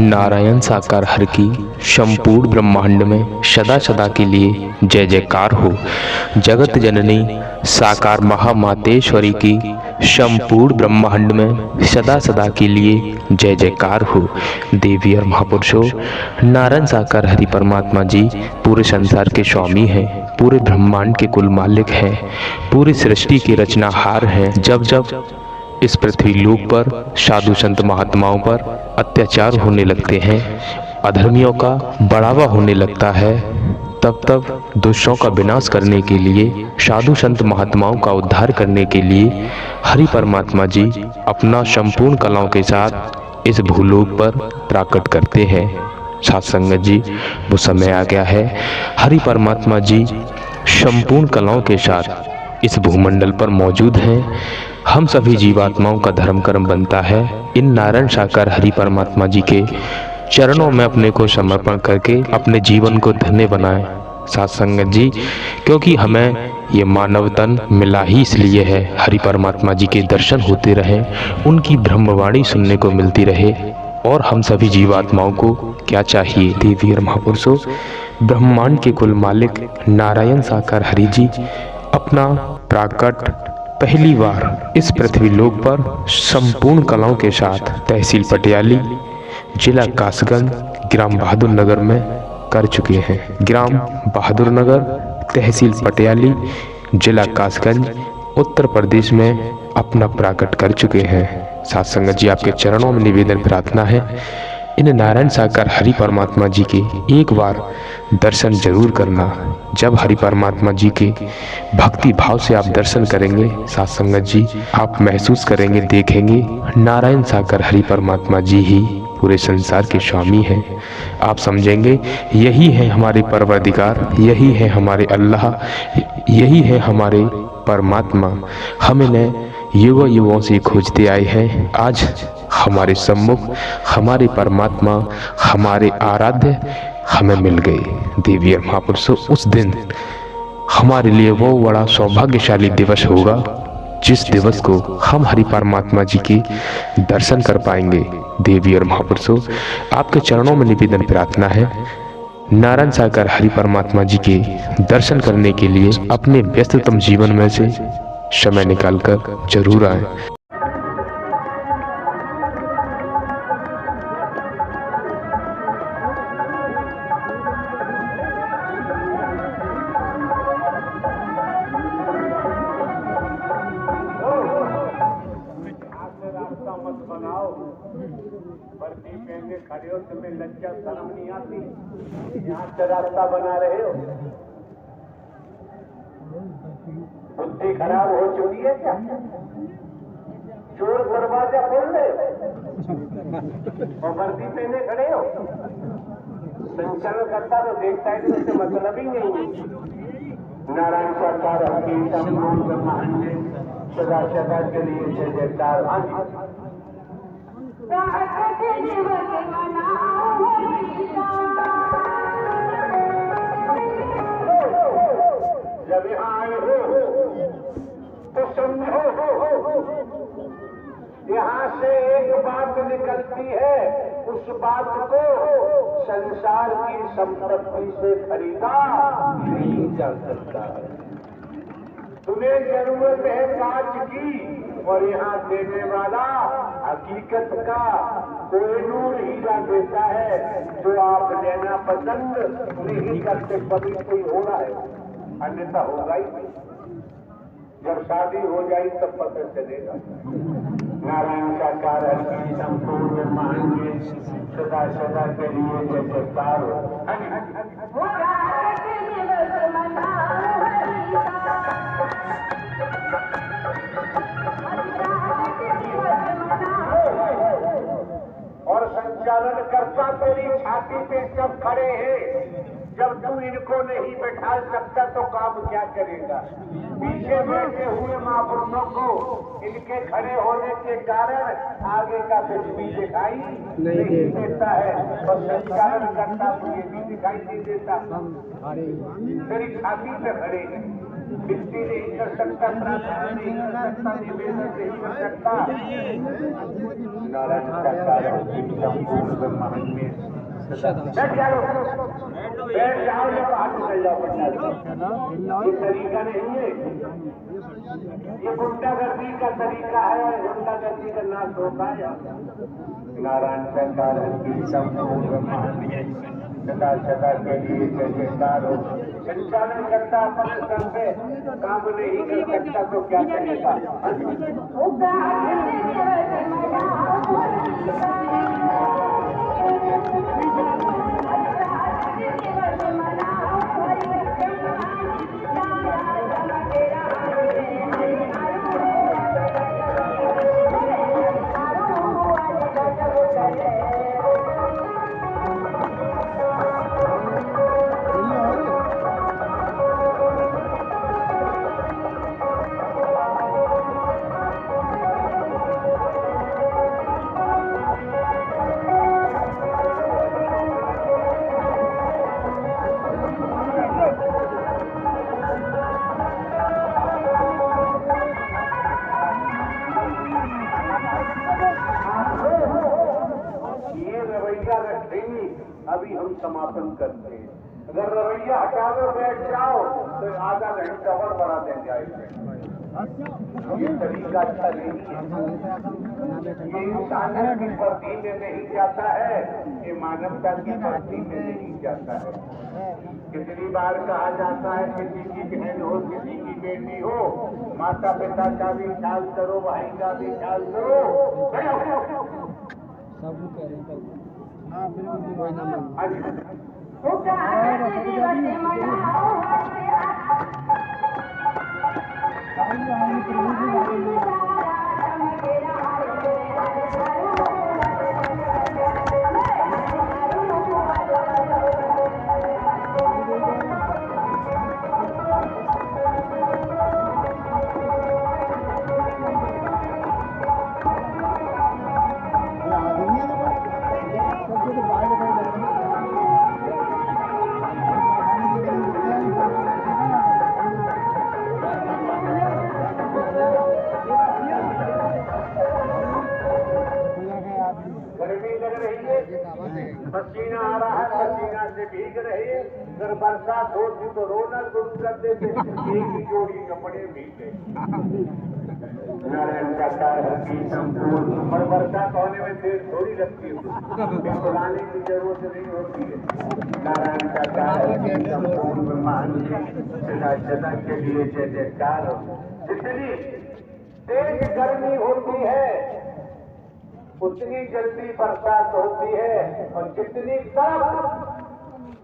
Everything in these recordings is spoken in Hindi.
नारायण साकार हर की संपूर्ण ब्रह्मांड में सदा सदा के लिए जय जयकार हो। जगत जननी साकार महामातेश्वरी की संपूर्ण ब्रह्मांड में सदा सदा के लिए जय जयकार हो। देवी और महापुरुषों, नारायण साकार हरि परमात्मा जी पूरे संसार के स्वामी हैं, पूरे ब्रह्मांड के कुल मालिक हैं, पूरी सृष्टि के रचनाहार हैं। जब जब इस पृथ्वी लोक पर साधु संत महात्माओं पर अत्याचार होने लगते हैं, अधर्मियों का बढ़ावा होने लगता है, तब तब दुष्टों का विनाश करने के लिए, साधु संत महात्माओं का उद्धार करने के लिए हरि परमात्मा जी अपना संपूर्ण कलाओं के साथ इस भूलोक पर प्राकट करते हैं। साथ संगत जी, वो समय आ गया है, हरि परमात्मा जी संपूर्ण कलाओं के साथ इस भूमंडल पर मौजूद हैं। हम सभी जीवात्माओं का धर्म कर्म बनता है इन नारायण साकार हरि परमात्मा जी के चरणों में अपने को समर्पण करके अपने जीवन को धन्य बनाएं। साथ संगत जी, क्योंकि हमें ये मानव तन मिला ही इसलिए है, हरि परमात्मा जी के दर्शन होते रहें, उनकी ब्रह्मवाणी सुनने को मिलती रहे। और हम सभी जीवात्माओं को क्या चाहिए? देवी और महापुरुषों, ब्रह्मांड के कुल मालिक नारायण साकार हरि जी अपना प्राकट पहली बार इस पृथ्वी लोक पर संपूर्ण कलाओं के साथ तहसील पटियाली, जिला कासगंज, ग्राम बहादुर नगर में कर चुके हैं। ग्राम बहादुर नगर, तहसील पटियाली, जिला कासगंज, उत्तर प्रदेश में अपना प्राकट कर चुके हैं। साथ संगत जी, आपके चरणों में निवेदन प्रार्थना है, इन नारायण साकार हरि परमात्मा जी के एक बार दर्शन जरूर करना। जब हरि परमात्मा जी के भक्ति भाव से आप दर्शन करेंगे, साथ संगत जी, आप महसूस करेंगे, देखेंगे नारायण साकार हरि परमात्मा जी ही पूरे संसार के स्वामी हैं। आप समझेंगे यही है हमारे परवरदिगार, यही है हमारे अल्लाह, यही है हमारे परमात्मा। हम इन्हें युगों युगों से खोजते आए हैं। आज हमारे सम्मुख हमारे परमात्मा, हमारे आराध्य हमें मिल गए। देवी और महापुरुषों, उस दिन हमारे लिए वो बड़ा सौभाग्यशाली दिवस होगा जिस दिवस को हम हरि परमात्मा जी के दर्शन कर पाएंगे। देवी और महापुरुषों, आपके चरणों में निवेदन प्रार्थना है, नारायण साकार हरि परमात्मा जी के दर्शन करने के लिए अपने व्यस्ततम जीवन में से समय निकालकर जरूर आए। मत बनाओ, वर्दी पहने खड़े हो, तुम्हें लज्जा शर्म नहीं आती? यहाँ से रास्ता बना रहे हो, बुद्धि खराब हो चुकी है क्या? चोर दरवाजा खोल दे और वर्दी पहने खड़े हो। संचालन करता तो देखता है कि उससे मतलब ही नहीं है। नारायण साकार हरि संपूर्ण ब्रह्मांड सदा सदा के लिए जय जयकार। जब यहाँ आए हो तो समझो, यहाँ से एक बात निकलती है, उस बात को संसार की संपत्ति से खरीदा नहीं जा सकता है। तुम्हें जरूरत है कांच की, और यहाँ देने वाला हकीकत का कोहिनूर हीरा देता है, जो आप लेना पसंद नहीं करते। कभी कोई हो रहा है, अन्यथा होगा ही नहीं। जब शादी हो जाए तब पता चलेगा। नारायण साकार हरि संपूर्ण ब्रह्मांड सदा सदा के लिए जय जयकार। और संचालन करता तेरी छाती पे जब खड़े हैं, जब तू इनको नहीं बैठा सकता तो काम क्या करेगा? पीछे बैठे हुए महापुरुषों को इनके खड़े होने के कारण आगे का कुछ भी दिखाई नहीं देता है, और संचालन करता तो ये भी दिखाई नहीं देता। तेरी छाती पे खड़े हैं, व्यक्ति नहीं कर सकता, प्रार्थना नहीं कर सकता, निवेदन नहीं कर सकता। नारायण साकार संपूर्ण ब्रह्मांड में बैठ जाओ या बाहर निकल जाओ पंडाल। ये तरीका नहीं है, ये गुंडागर्दी का तरीका है और गुंडागर्दी का नाश होता है। नारायण साकार संपूर्ण ब्रह्मांड में सदा सदा के लिए जय जयकार हो। संचालन करता अपने संग से काम नहीं कर सकता तो क्या करेगा? अभी हम समापन करते हैं। अगर रवैया हटा दो बैठ जाओ तो आधा घंटा और बढ़ा देंगे आएंगे। ये तरीका अच्छा नहीं है। ये इंसानियत की भर्ती में नहीं जाता है, ये मानवता की भर्ती में नहीं जाता है। कितनी बार कहा जाता है किसी की बहन हो, किसी की बेटी हो, माता पिता का भी ख्याल करो, भाई का भी ख्याल करो। पसीना आ रहा है, पसीना से भीग रहे। अगर बरसात होती तो रोना शुरू कर देते, एक ही जोड़ी कपड़े भीगे। नारायण साकार की संपूर्ण और बरसात होने में देर थोड़ी लगती है, बुलाने की जरूरत नहीं होती है। नारायण साकार की संपूर्ण ब्रह्मांड सदा सदा के लिए जय जयकार हो। जितनी तेज गर्मी होती है उतनी जल्दी बरसात होती है, और जितनी तरफ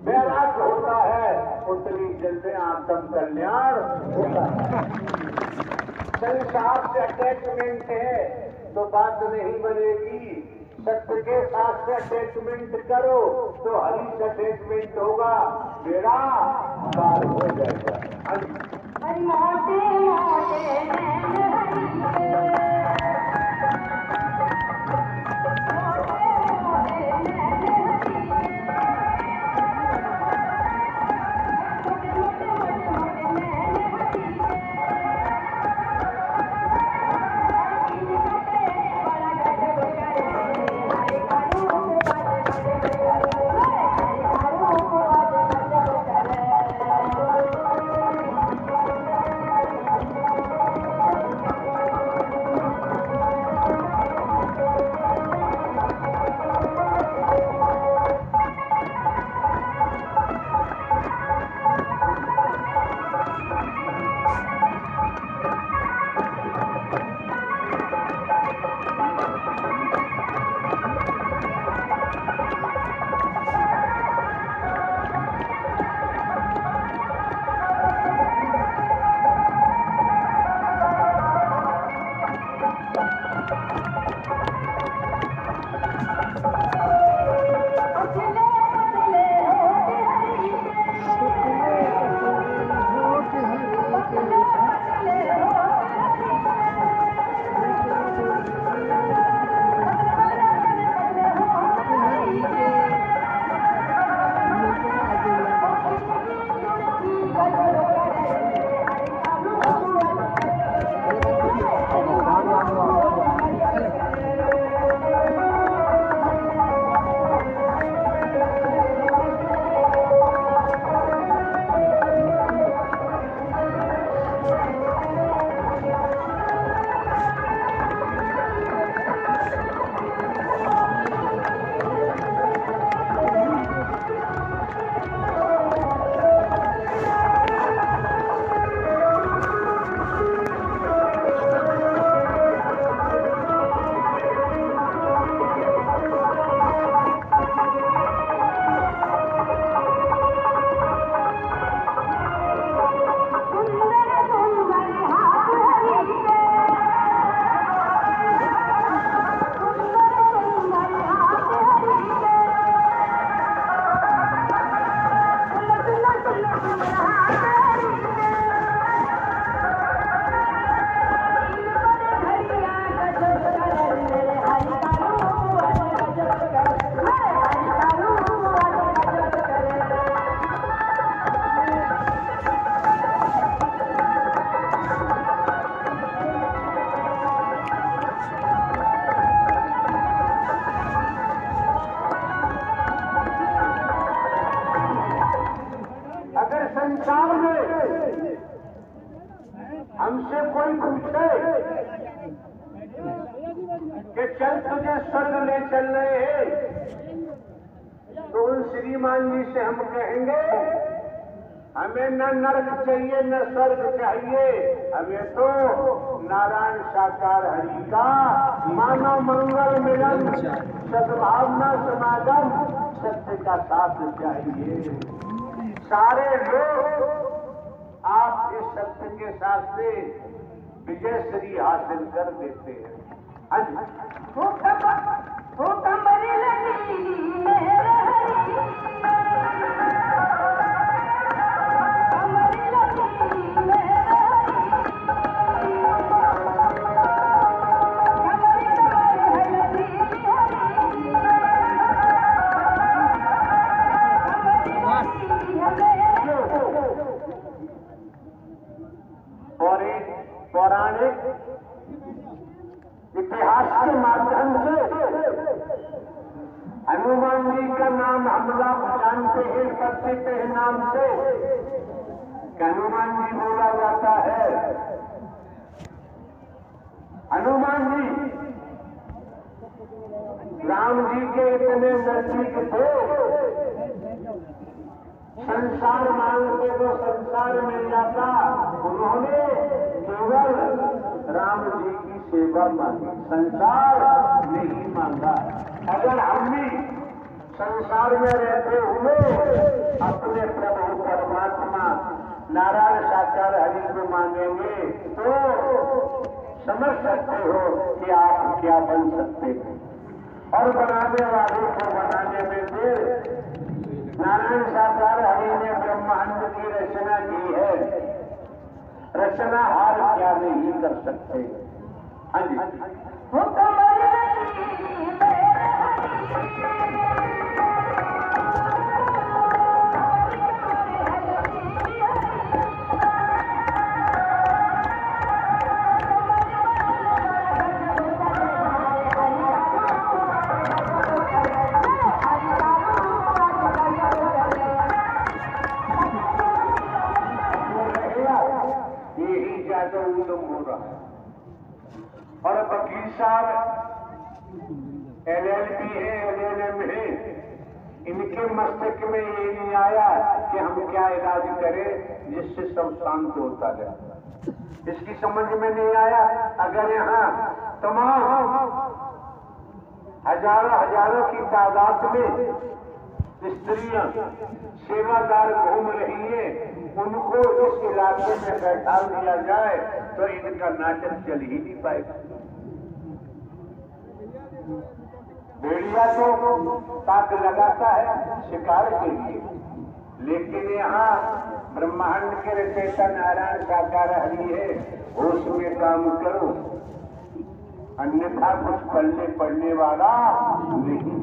बैराग होता है उतनी जल्दी आत्म कल्याण होता है। संसार से अटैचमेंट है तो बात नहीं बनेगी। सत्य के साथ से अटैचमेंट करो तो हरि से अटैचमेंट होगा, बेड़ा पार हो जाएगा। संसार में हमसे कोई पूछे कि चल तुझे स्वर्ग ले चल रहे हैं, तो उन श्रीमान जी से हम कहेंगे हमें न नरक चाहिए न स्वर्ग चाहिए, हमें तो नारायण साकार हरि का मानव मंगल मिलन सद्भावना समागम सत्य का साथ चाहिए। सारे लोग आप इस सत्य के साथ से विजय श्री हासिल कर देते हैं। और एक पौराणिक इतिहास के माध्यम से हनुमान जी का नाम हम लोग जानते हैं, परिचित है नाम से। हनुमान जी बोला जाता है। हनुमान जी राम जी के इतने नजदीक थे, संसार मांगते तो संसार मिल जाता, उन्होंने केवल राम जी की सेवा मांगी, संसार नहीं मांगा। अगर हम भी संसार में रहते हुए अपने प्रभु परमात्मा नारायण साकार हरि को मांगेंगे तो समझ सकते हो कि आप क्या बन सकते हैं। और बनाने वाले को बनाने में देर, नारायण साकार हरि ने ब्रह्मांड की रचना की है, रचना हार क्या नहीं कर सकते। हाँ जी, यही ज्यादा उत्तम हो रहा है। और वकील साहब LLB है, LLM है, इनके मस्तिष्क में ये नहीं आया कि हम क्या इलाज करें जिससे सब शांत होता जाए, इसकी समझ में नहीं आया। अगर यहाँ तमाम हजारों की तादाद में स्त्रियां सेवादार घूम रही है, उनको इस इलाके में बैठा दिया जाए तो इनका नाटक चल ही नहीं पाएगा। भेड़िया तो ताक लगाता है शिकार के लिए, लेकिन यहाँ ब्रह्मांड के रचयिता नारायण साकार हरि है, होश में काम करो, अन्यथा कुछ पल्ले पड़ने वाला नहीं।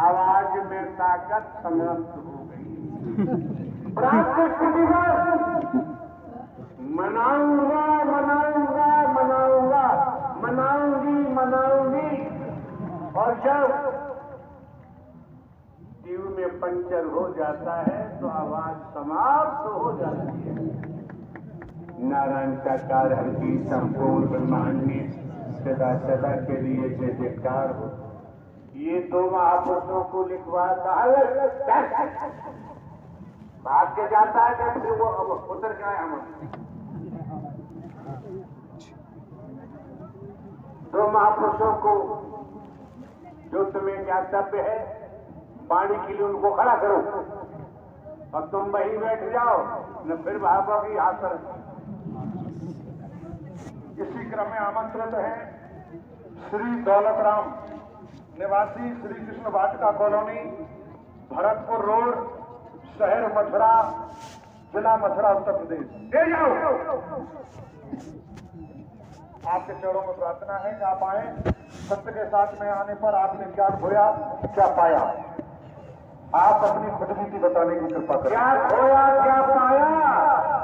आवाज में ताकत समाप्त हो गई। प्राकृत दिवस मनाऊंगा मनाऊंगा मनाऊंगा मनाऊंगी मनाऊंगी, और जब ट्यूब में पंचर हो जाता है तो आवाज समाप्त हो जाती है। नारायण साकार हर की संपूर्ण ब्रह्मांड में सदा सदा के लिए जय जयकार हो। ये दो महापुरुषों को लिखवा भाग के जाता है कि फिर वो उतर जाए। हम दो महापुरुषों को जो तुम्हें कर्तव्य है पानी के लिए उनको खड़ा करो और तुम वहीं बैठ जाओ न फिर भागोगी आकर। इसी क्रम में आमंत्रित है श्री दौलतराम निवासी श्री कृष्ण वाटिका कॉलोनी, भरतपुर रोड, शहर मथुरा, जिला मथुरा, उत्तर प्रदेश। ले जाओ। आपके चरणों में प्रार्थना है कि आप आए। सत्य के साथ में आने पर आपने क्या खोया क्या पाया, आप अपनी खुदबीती बताने की कृपा करें। क्या खोया क्या पाया,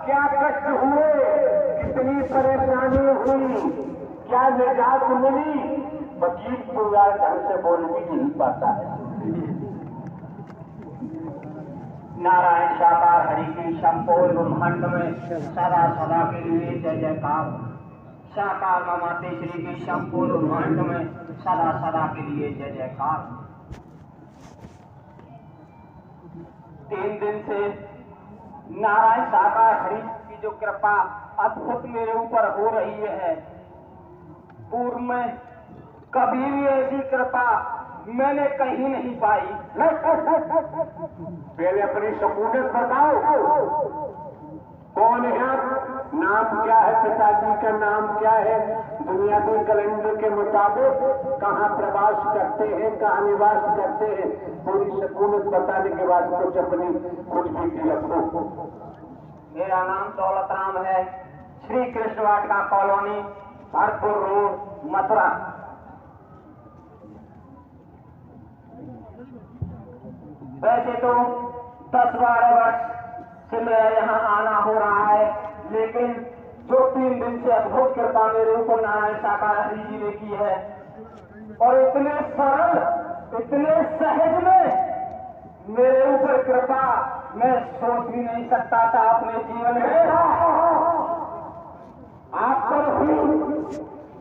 क्या कष्ट हुए, कितनी परेशानी हुई, क्या निजात मिली, वकील तो यार ढंग से बोल भी नहीं पाता है। नारायण साकार हरि की संपूर्ण ब्रह्मांड में सदा सदा के लिए जय जयकार। साकार माते श्री की संपूर्ण ब्रह्मांड में सदा सदा के लिए जय जयकार। 3 दिन से नारायण साकार हरि की जो कृपा अद्भुत मेरे ऊपर हो रही है, पूर्व में कभी भी ऐसी कृपा मैंने कहीं नहीं पाई। पहले अपनी सबूत बताओ, कौन है आप, नाम क्या है, पिताजी का नाम क्या है, दुनियावी कैलेंडर के मुताबिक कहाँ प्रवास करते हैं, कहाँ निवास करते हैं, पूरी सबूत बताने के बाद कुछ अपनी खुद भी रखो। मेरा नाम दौलतराम है, श्री कृष्ण वाटिका कॉलोनी, भरतपुर रोड, मथुरा। वैसे तो 10-12 वर्ष से मेरा यहाँ आना हो रहा है, लेकिन जो 3 दिन से अद्भुत कृपा मेरे ऊपर नारायण साकार हरि जी ने की है, और इतने सरल इतने सहज में मेरे ऊपर कृपा मैं सोच भी नहीं सकता था अपने जीवन में। आप पर हुई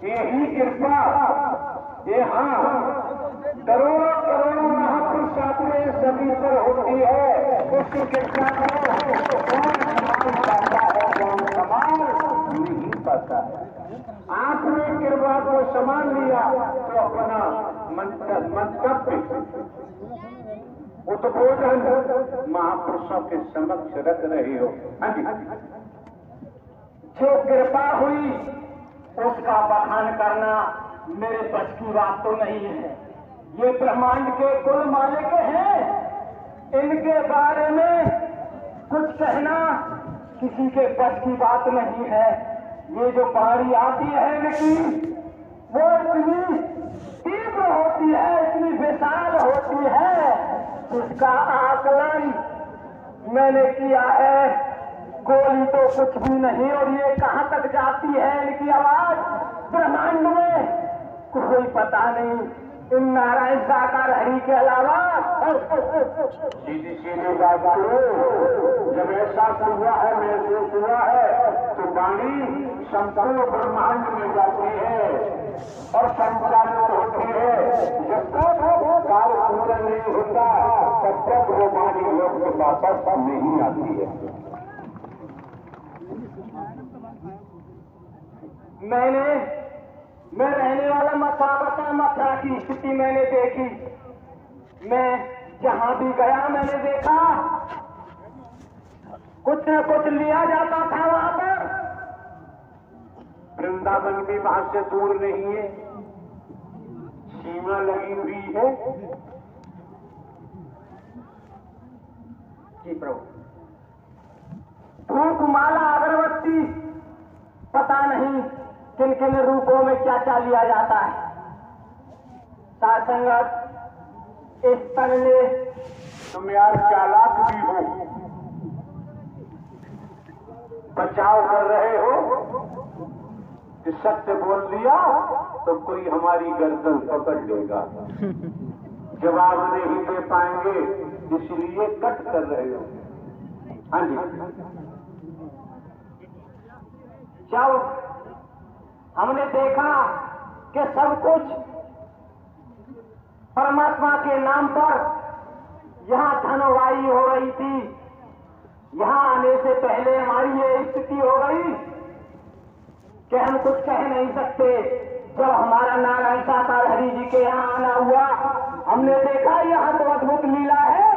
यही कृपा, ये हाँ करोड़ों करोड़ों महापुरुष अपने सभी पर होती है, उसकी कृपा कौन संभाल पाता है, कौन संभाल नहीं पाता है। आपने कृपा को संभाल लिया तो अपना मंतव्य उद्बोधन महापुरुषों के समक्ष रख रहे हो। जो कृपा हुई उसका बखान करना मेरे बस की बात तो नहीं है। ये ब्रह्मांड के कुल मालिक हैं, इनके बारे में कुछ कहना किसी के बस की बात नहीं है। ये जो बारी आती है इनकी, वो इतनी तीव्र होती है, इतनी विशाल होती है, जिसका आकलन मैंने किया है गोली तो कुछ भी नहीं। और ये कहाँ तक जाती है इनकी आवाज ब्रह्मांड में, कोई पता नहीं। इन नारायण साकार हरि के अलावा सीधी सीधी बात करो, जब ऐसा हुआ है, महसूस हुआ है, तो वाणी संपूर्ण ब्रह्मांड में जाती है और संचालित होती है। जब तक कार्य पूरा नहीं होता तब तक वो वाणी लोग में वापस नहीं आती है। मैं रहने वाला मथुरा की स्थिति मैंने देखी। मैं जहां भी गया मैंने देखा कुछ न कुछ लिया जाता था वहां पर। वृंदावन भी वहां से दूर नहीं है, सीमा लगी हुई है। जी प्रभु, धूप माला अगरबत्ती पता नहीं किन किन रूपों में क्या क्या लिया जाता है। साथ संगत इस तनले तुम यार चालाक भी हो, बचाव कर रहे हो कि सत्य बोल दिया तो कोई हमारी गर्दन पकड़ लेगा, जवाब नहीं दे पाएंगे, इसलिए कट कर रहे हो। हाँ जी, जब हमने देखा कि सब कुछ परमात्मा के नाम पर यहाँ धनवाई हो रही थी, यहाँ आने से पहले हमारी ये स्थिति हो गई कि हम कुछ कह नहीं सकते। जब हमारा नारायण साकार हरि जी के यहाँ आना हुआ, हमने देखा यहाँ तो अद्भुत लीला है,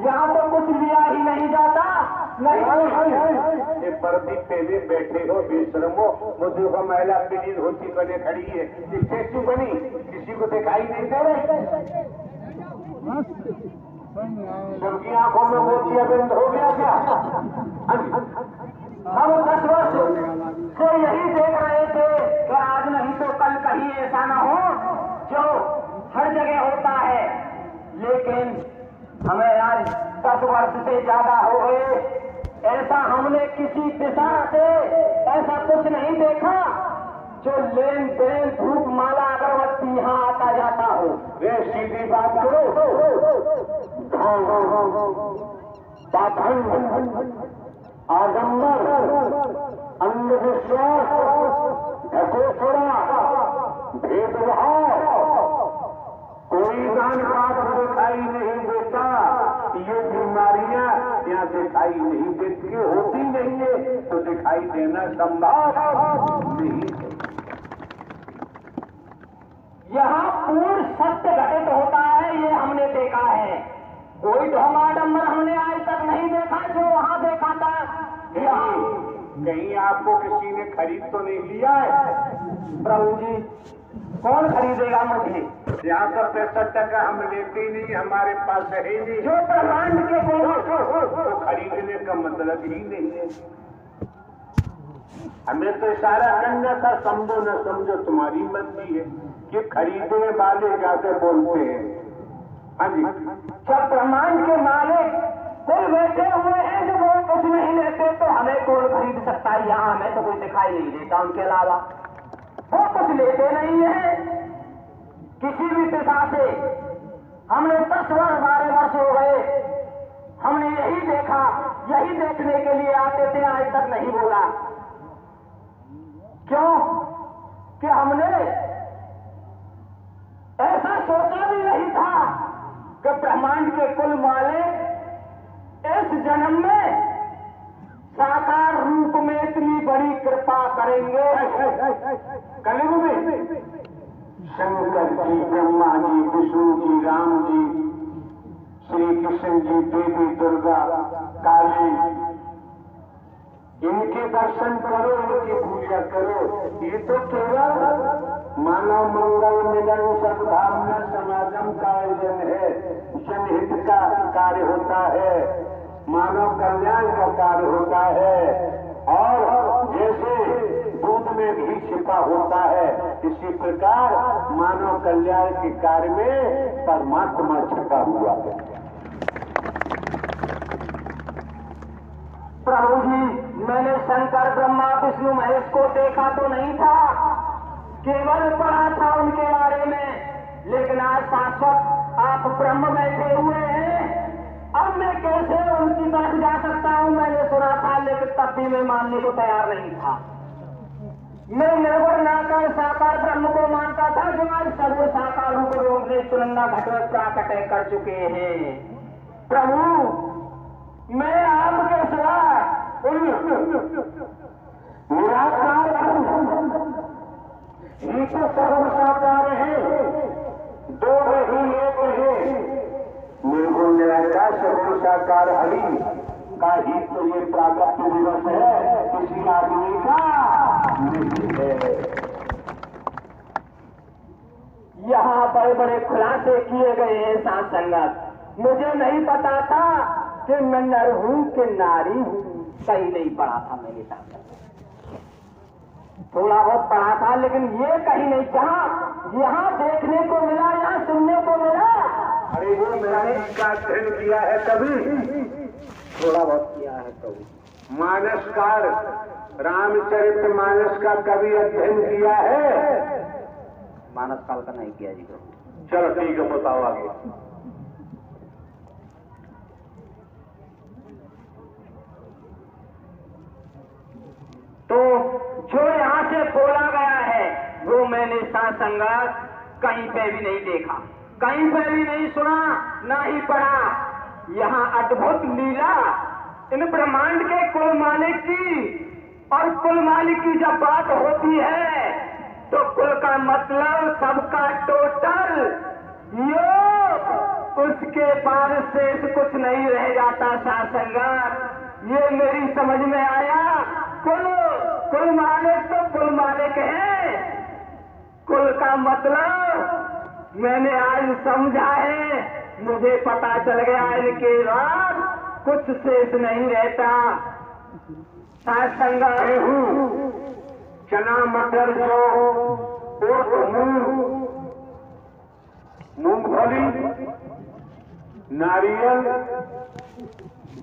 यहाँ तो कुछ लिया ही नहीं जाता। ये प्रदीप पहले बैठे हो, बेशरम हो, मुझे को महिला पीड़ी धोती बने खड़ी है, स्टेचू बनी, किसी को दिखाई नहीं दे रहे। सबकी आंखों में मोतियाबिंद हो गया क्या? हम 10 वर्ष से यही देख रहे थे कि आज नहीं तो कल कहीं ऐसा न हो जो हर जगह होता है, लेकिन हमें आज 10 वर्ष से ज्यादा हो गए, ऐसा हमने किसी दिशा से ऐसा कुछ नहीं देखा जो लेन देन धूप माला अगरबत्ती यहाँ आता जाता हो। वे सीधी बात करो, आडम्बर, अंधविश्वास, ढकोसला, भेदभाव, कोई दान पाठ दिखाई नहीं देता। ये बीमारियां यहाँ दिखाई नहीं देती, होती नहीं है तो दिखाई देना संभव नहीं है। यहाँ पूर्ण सत्य घटित होता है, ये हमने देखा है। कोई ढोंगाडम्बर हमने आज तक नहीं देखा जो वहाँ देखा था। कहीं आपको किसी ने खरीद तो नहीं लिया है? प्रभु जी, कौन खरीदेगा मुझे? यहाँ का 65% हम लेते ही नहीं, हमारे पास है ही नहीं। जो ब्रह्मांड के तो खरीदने का मतलब ही नहीं है। हमें तो इशारा करना था, समझो न समझो तुम्हारी मर्जी है कि खरीदने वाले जाके बोलते हैं। हाँ जी, जब ब्रह्मांड के मालिक कोई बैठे हुए हैं जो वो कुछ नहीं लेते तो हमें कौन खरीद सकता है? यहाँ हमें तो कोई दिखाई नहीं देता, उनके अलावा वो कुछ लेते नहीं है किसी भी दिशा से। हमने 10 वर्ष 12 वर्ष हो गए, हमने यही देखा, यही देखने के लिए आते थे, आज तक नहीं बोला। क्यों? कि हमने ऐसा सोचा भी नहीं था कि ब्रह्मांड के कुल मालिक इस जन्म में साकार रूप में इतनी बड़ी कृपा करेंगे। कलयुग में शंकर जी, ब्रह्मा जी, विष्णु जी, राम जी, श्री कृष्ण जी, देवी दुर्गा, काली, इनके दर्शन करो, इनकी पूजा करो। ये तो केवल मानव मंगल मिलन सद्भावना समागम का आयोजन है, जनहित का कार्य होता है, मानव कल्याण का कार्य होता है। और जैसे दूध में घी छिपा होता है, इसी प्रकार मानव कल्याण के कार्य में परमात्मा छिपा हुआ है। प्रभु जी, मैंने शंकर ब्रह्मा विष्णु महेश को देखा तो नहीं था, केवल पढ़ा था उनके बारे में, लेकिन आज शाश्वत आप ब्रह्म बैठे हुए हैं। अब मैं कैसे उनकी तरफ जा सकता हूँ? मैंने सुना था, लेकिन तब भी मैं मानने को तैयार नहीं था। मैं निर्गुण नाकर साकार ब्रह्म को मानता था, जो आज सर्व साकार रूप योग से चुनंदा घटवत प्राकट कर चुके हैं। प्रभु, मैं आपके सिवा निराकार ये तो सर्व साकार है, दो ही एक है। निर्गुण निराकार सर्व साकार हरि का ही तो ये प्रागट्य दिवस है, किसी आदमी का नहीं है। यहाँ बड़े बड़े खुलासे किए गए हैं साथ संगत। मुझे नहीं पता था कि मैं नर हूँ कि नारी हूँ, सही नहीं पढ़ा था मैंने साथ। थोड़ा बहुत पढ़ा था, लेकिन ये कहीं नहीं कहा। यहाँ देखने को मिला, यहाँ सुनने को मिला। अरे वो मैंने इसका अध्ययन किया है कभी, थोड़ा बहुत किया है कभी। मानसकार, रामचरित मानस का कभी अध्ययन किया है? मानस काल का नहीं किया जी प्रभु। चलो ठीक है, बताओ आगे। तो जो साथ संगत कहीं पे भी नहीं देखा, कहीं पे भी नहीं सुना, ना ही पढ़ा। यहाँ अद्भुत लीला इन ब्रह्मांड के कुल मालिक की, और कुल मालिक की जब बात होती है तो कुल का मतलब सबका टोटल योग, उसके बाद शेष कुछ नहीं रह जाता। साथ संगत ये मेरी समझ में आया। कुल मालिक तो कुल मालिक है, कुल का मतलब मैंने आज समझा है, मुझे पता चल गया इनके बाद कुछ शेष नहीं रहता। साथ संगत चना मटर जो मूंगफली, नारियल,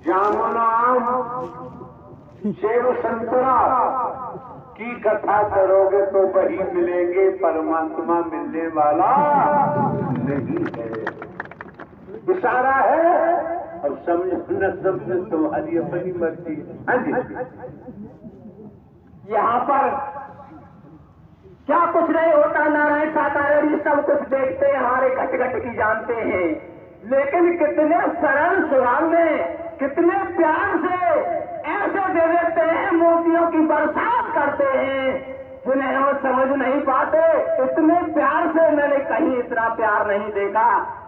जामुन, आम, सेब, संतरा की कथा करोगे तो वही मिलेंगे, परमात्मा मिलने वाला नहीं है। इशारा है और समझ न समझ तुम्हारी अपनी मर्जी है। हाँ जी, यहाँ पर क्या कुछ नहीं होता, नारायण साकार सब कुछ देखते हैं, हमारे घट घट की जानते हैं, लेकिन कितने सरल स्वभाव में, कितने प्यार से ऐसे दे देते हैं, मोतियों की बरसात करते हैं, जिन्हें हम समझ नहीं पाते। इतने प्यार से मैंने कहीं इतना प्यार नहीं देखा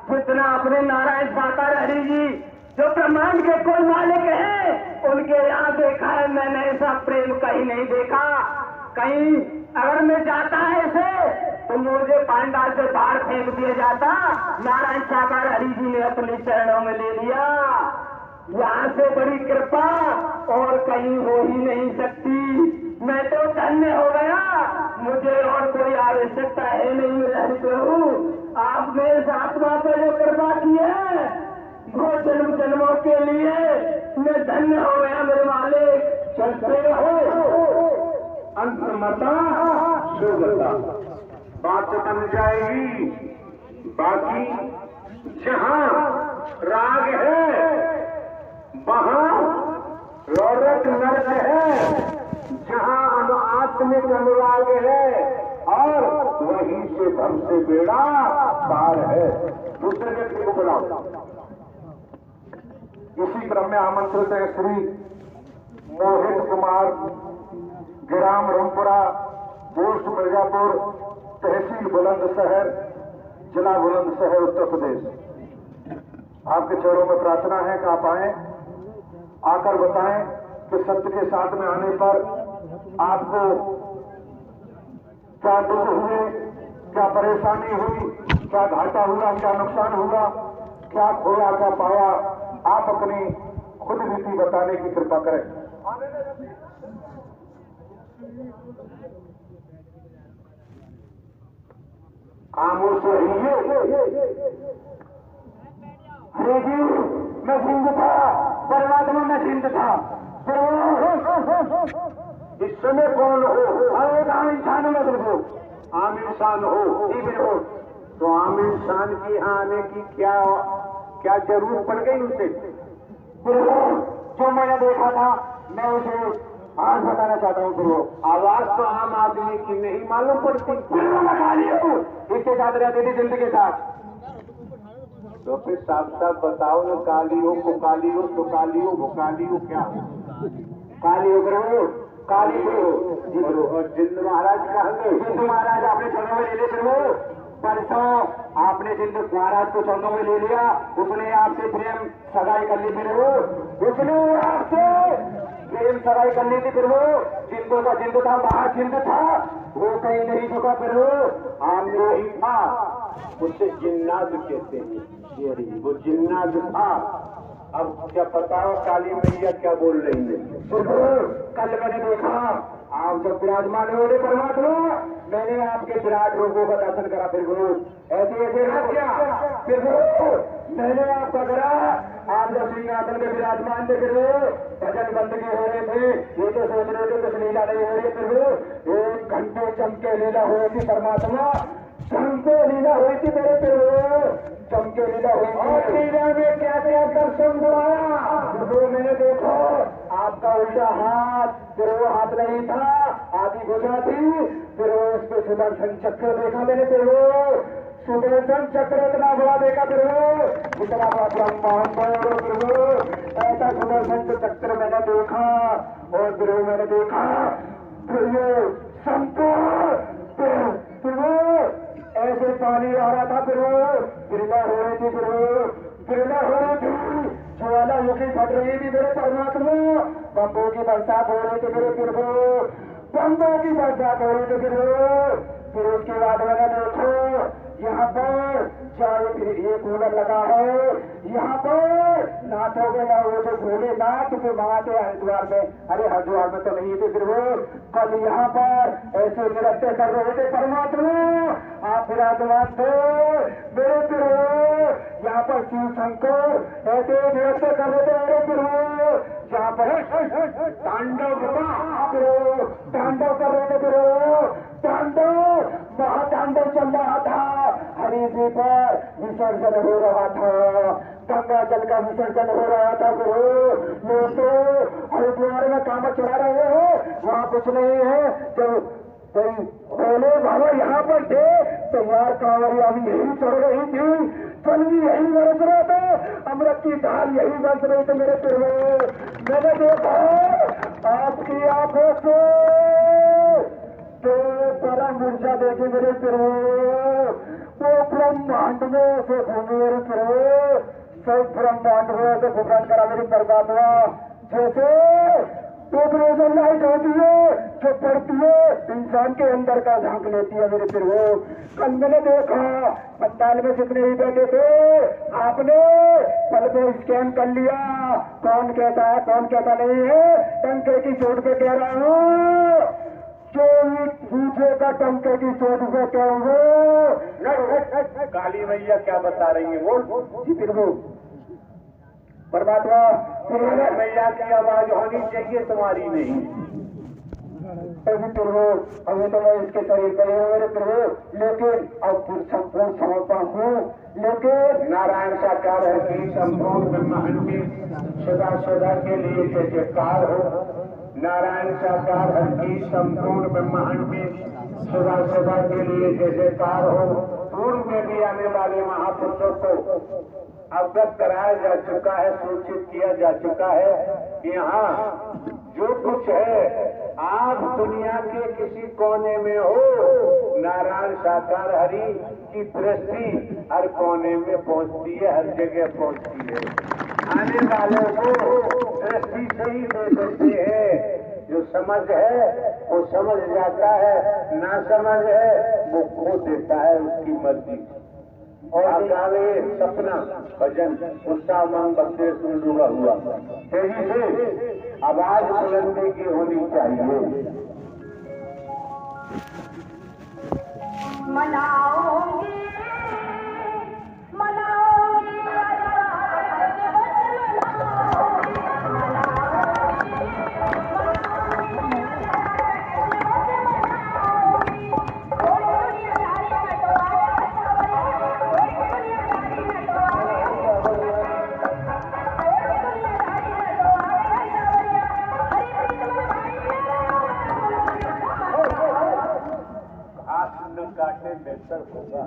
जितना अपने नारायण साकार हरि जी जो ब्रह्मांड के कुल मालिक हैं उनके यहाँ देखा है। मैंने ऐसा प्रेम कहीं नहीं देखा। कहीं अगर मैं जाता है ऐसे तो मुझे पांडाल से बाहर फेंक दिया जाता, नारायण साकार हरि जी ने अपने चरणों में ले लिया। यहाँ से बड़ी कृपा और कहीं हो ही नहीं सकती। मैं तो धन्य हो गया, मुझे और कोई आवश्यकता है नहीं। हरि प्रभु, आपने इस आत्मा पर जो कृपा की है वो जन्म जन्मों के लिए मैं धन्य हो गया। मेरे मालिक चलते हो, अंतमता सुगता बात बन जाएगी। बाकी जहाँ राग है वहाँ रौरक नर्क है, जहाँ हम आत्मिक अनुराग है और वहीं से धर्म से बेड़ा पार है। दूसरे व्यक्ति को बुलाओ। इसी क्रम में आमंत्रित है श्री मोहित कुमार, ग्राम रामपुरा, पोस्ट मिर्जापुर, तहसील बुलंदशहर, जिला बुलंदशहर, उत्तर प्रदेश। आपके चरणों में प्रार्थना है कि आप आए, आकर बताएं कि सत्य के साथ में आने पर आपको क्या दुख हुए, क्या परेशानी हुई, क्या घाटा हुआ, क्या नुकसान हुआ, क्या खोया, क्या पाया। आप अपनी खुद रीति बताने की कृपा करें। खामोश रहिए। हरे जी, मैं सिंध था, परमात्मा में सिंध था। इस समय कौन हो? अरे आम इंसान में बिल्कुल आम इंसान हो। जी बिल्कुल। तो आम इंसान की यहाँ आने की क्या जरूरत पड़ गई उसे? जो मैंने देखा था मैं उसे आज बताना चाहता हूँ गुरु। आवाज तो आम आदमी की नहीं मालूम पड़ती। इसके साथ रहती थी जिंदगी के साथ। तो फिर साफ साफ बताओ ना, काली हो को काली हो, तो काली हो भुकाली हो, क्या हो? काली हो गुरु, काली हो। और जिंद महाराज कहाँ गए? जिंद महाराज आपने चरणों में ले लिया गुरु। परसों आपने जिंद महाराज को चरणों में ले लिया, उसने आपसे प्रेम सगाई कर ली। फिर वो उसने आपसे प्रेम सगाई कर ली थी। फिर वो जिंदों का जिंद था, महाजिंद था, वो कहीं नहीं झुका। फिर वो आमने ही था, उसे जिन्नात कहते हैं। वो जिन्नात था। अब क्या बताओ काली मैया क्या बोल रही है? कल मैंने देखा आप जब विराजमान हो रे परमात्मा, मैंने आपके विराट रूपों का दर्शन करा। फिर गुरु ऐसे ऐसे किया। फिर मैंने आपका करा, आप जब सिंहासन में विराजमान थे, फिर भजन बंदगी हो रहे थे, ये तो सोच रहे थे कुछ लीला नहीं हो रही। फिर 1 घंटे चमके लीला हुई थी परमात्मा, चमके लीला हुई थी मेरे। फिर चमके लीला हुई और लीला में क्या क्या दर्शन हुआ? मैंने देखो आपका उल्टा हाथ, फिर वो हाथ नहीं था, आदि बुझा थी। फिर वो उस पे सुदर्शन चक्र देखा मैंने, फिर वो सुदर्शन चक्र इतना बड़ा देखा, फिर वो इतना बड़ा ब्रह्मांड, फिर वो ऐसा सुदर्शन चक्र मैंने देखा। और फिर वो मैंने देखा फिर ये संपूर्ण, फिर वो ऐसे पानी आ रहा था, फिर वो गिरना हो रही थी, फिर वो गिरना हो रही थी, ज्वालामुखी फट रही थी मेरे परमात्मा, बम्बों की बरसात हो रही थी मेरे, फिर वो बम्बों की बरसात हो रही थी, फिर उसके बाद मैंने देखो यहाँ पर चाहे फिर ये कूलर लगा है, यहाँ पर नाथोगे ना वो तो भोले नाथ फिर मंगाते हरिद्वार में, अरे हरिद्वार में तो नहीं थे, फिर वो कल यहाँ पर ऐसे नृत्य कर रहे थे परमात्मा, आप विराजमान थे मेरे, फिर वो यहाँ पर शिव शंकर ऐसे नृत्य कर रहे थे, अरे फिर वो जहाँ पर तांडव तांडव कर रहे थे, फिर वो तांडव महातांडव चल रहा था, हरि जी पर विसर्जन हो रहा था, गंगा जल का विसर्जन हो रहा था, फिर लोग तो हरिद्वार में काम चला रहे हो, वहाँ कुछ नहीं है, जब भोले बाबा यहाँ पर थे तो यार कांवरिया भी यही चढ़ रही थी, फल भी यही बरस रहा था, अमृत की धार यही बरस रही थी मेरे फिर मैंने देखा आपकी आंखों से तो परम ऊर्जा देखे मेरे फिर वो ब्रह्मांड में से घूमे मेरे फिर सब ब्रह्मांड में से घुमान करा मेरी परमात्मा, जैसे तो लाइट होती है जो पड़ती है इंसान के अंदर का झांक लेती है मेरे फिर वो कल मैंने देखा पंडाल में जितने ही बैठे थे आपने पल को स्कैन कर लिया कौन कैसा है कौन कैसा नहीं है, टंके की चोट पे कह रहा हूँ जो पूछे का टंके की चोट पे क्या हो काली मैया क्या बता रही है वो जी फिर वो परमात्मा मैया की आवाज होनी चाहिए तुम्हारी नहीं, फिर वो अभी तो मैं इसके शरीर पर हूँ मेरे प्रभु, लेकिन अब फिर संपूर्ण समर्पण हूँ, लेकिन नारायण साकार है कि संपूर्ण ब्रह्मांड में सदा सदा के लिए जय जयकार हो। नारायण साकार है कि संपूर्ण ब्रह्मांड में सदा सदा के लिए जय जयकार हो। पूर्व में भी आने वाले महापुरुषों को अवगत कराया जा चुका है, सूचित किया जा चुका है कि यहाँ जो कुछ है आप दुनिया के किसी कोने में हो, नारायण साकार हरि की दृष्टि हर कोने में पहुंचती है, हर जगह पहुंचती है। आने वालों को दृष्टि से ही दे देते हैं, जो समझ है वो समझ जाता है, ना समझ है वो खो देता है उसकी मर्जी। और गावे सपना भजन उत्साह मन बच्चे सुन डूबा हुआ, तेजी से आवाज बुलंदी की होनी चाहिए। मनाओगे मनाओगे काटे बेहतर होगा।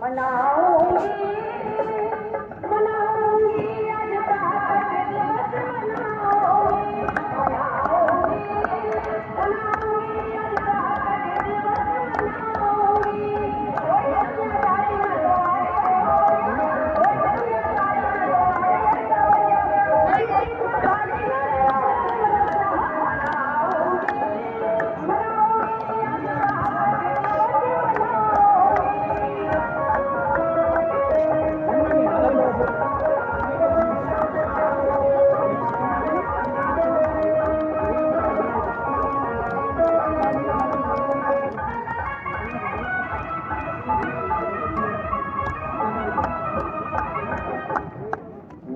मनाऊंगी मनाऊंगी आज बात दिवस मनाऊंगी मनाऊंगी मनाऊंगी आज बात दिवस मनाऊंगी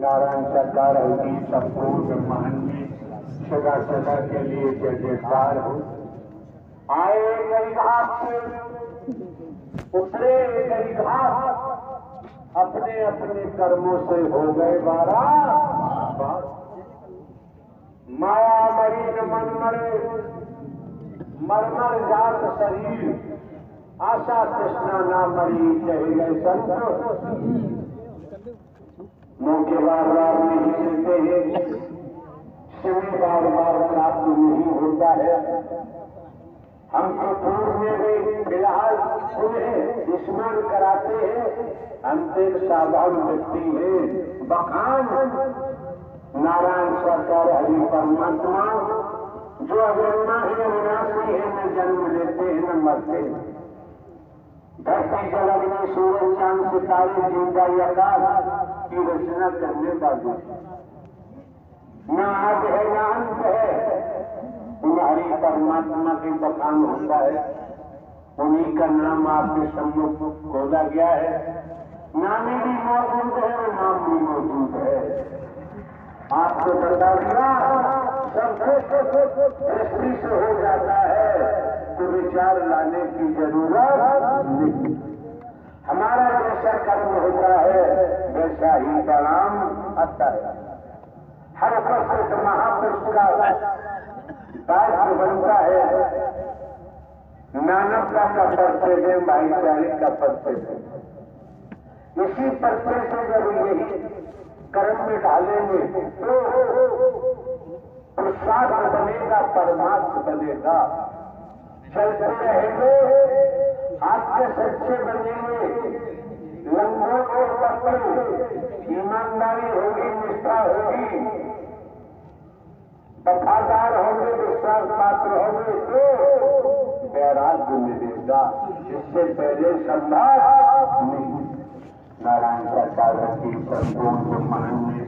नारायण साकार होगी संपूर्ण ब्रह्मांड में सदा सदा के लिए जय जयकार हो। आए गई घाट से उतरे गई घाट, अपने अपने कर्मों से हो गए बारा, माया मरी मन मरे मरमर जात शरीर आशा तृष्णा ना मरी कहे गए संत मौके बार बार नहीं मिलते हैं, समय बार बार प्राप्त नहीं होता है। हमको पूर्व में भी फिलहाल उन्हें स्मरण कराते हैं। हम एक साधारण व्यक्ति है, बखान नारायण सरकार हरि परमात्मा जो अजन्मा है, अविनाशी है, न जन्म लेते हैं न मरते हैं। धरती जल अग्नि सूरज चांद सितारे जिंदा आकाश की रचना करने वाले न आदि है न अंत है, हरि परमात्मा के बखान होता है। उन्हीं का नाम आपके सम्मुख खोला गया है। नामी भी मौजूद है और नाम भी मौजूद है। आपको बता दिया सब दृष्टि से हो जाता है तो विचार लाने की जरूरत नहीं। हमारा जैसा कर्म होता है वैसा ही परिणाम आता है। हर उपस्थित महापुरुष का दायित्व बनता है मानवता का परिचय दें, भाईचारे का परिचय दें। इसी परिचय से जब यही कर्म में डालेंगे तो पुरुषार्थ बनेगा, परमार्थ बनेगा। चलते रहेंगे, आपके सच्चे बनेंगे, लंगों को पकड़े, ईमानदारी होगी, निष्ठा होगी, वफादार होंगे, विश्वास पात्र होंगे तो वैराग्य मिलेगा। इससे पहले संभव नहीं। नारायण सरकार की संपूर्ण ब्रह्मांड में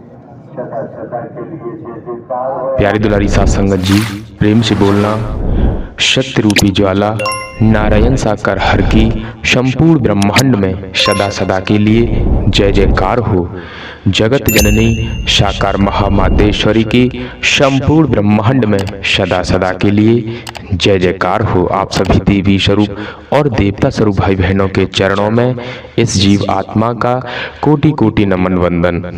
सदा सदा के लिए जय। प्यारी दुलारी साथ संगत जी, प्रेम से बोलना। सत्य रूपी ज्वाला नारायण साकार हर की संपूर्ण ब्रह्मांड में सदा सदा के लिए जय जयकार हो। जगत जननी साकार महामातेश्वरी की संपूर्ण ब्रह्मांड में सदा सदा के लिए जय जयकार हो। आप सभी देवी स्वरूप और देवता स्वरूप भाई बहनों के चरणों में इस जीव आत्मा का कोटि कोटि नमन वंदन।